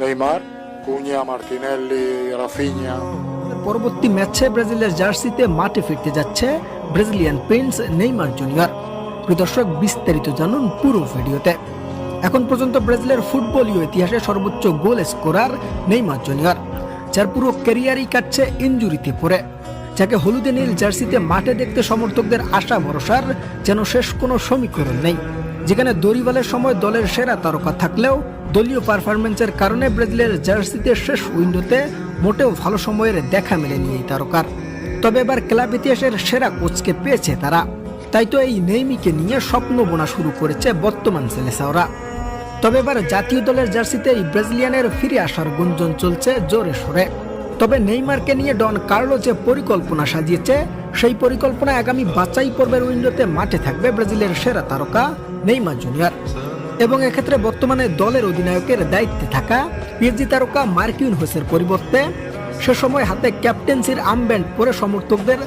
Neymar, Cunha, Martinelli, Rafinha. পরবর্তী ম্যাচে ব্রাজিলের জার্সিতে মাঠে ফিরতে যাচ্ছে ব্রাজিলিয়ান প্রিন্স নেইমার জুনিয়র। দর্শক, বিস্তারিত জানুন পুরো ভিডিওতে। এখন পর্যন্ত ব্রাজিলের ফুটবলীয় ইতিহাসে সর্বোচ্চ গোল স্কোরার নেইমার জুনিয়র, যার পুরো ক্যারিয়ারই কাটছে ইনজুরিতে পড়ে, যাকে হলুদে নীল জার্সিতে মাঠে দেখতে সমর্থকদের আশা ভরসার যেন শেষ কোনো সমীকরণ নেই। যেখানে দড়িবালের সময় দলের সেরা তারকা থাকলেও দলীয় পারফরমেন্সের কারণে ব্রাজিলের জার্সিতে শেষ উইন্ডোতে মোটেও ভালো সময়ের দেখা মেলেনি এই তারকার। তবে এবার ক্লাব ইতিহাসের সেরা কোচকে পেয়েছে তারা, তাই তো এই নেইমিকে নিয়ে স্বপ্ন বোনা শুরু করেছে বর্তমান সেলেসাওরা। তবে এবার জাতীয় দলের জার্সিতে এই ব্রাজিলিয়ানের ফিরে আসার গুঞ্জন চলছে জোরে সোরে। তবে নেইমারকে নিয়ে ডন কার্লো যে পরিকল্পনা সাজিয়েছে, সেই পরিকল্পনা আগামী বাছাই পর্বের উইন্ডোতে মাঠে থাকবে ব্রাজিলের সেরা তারকা নেইমার জুনিয়র। এবং এক্ষেত্রে বর্তমানে দলের অধিনায়কের দায়িত্বে থাকা পিএসজি তারকা মার্কিনহোসের পরিবর্তে সে সময় হাতে ক্যাপ্টেন্সির আর্মব্যান্ড পরে সমর্থকদের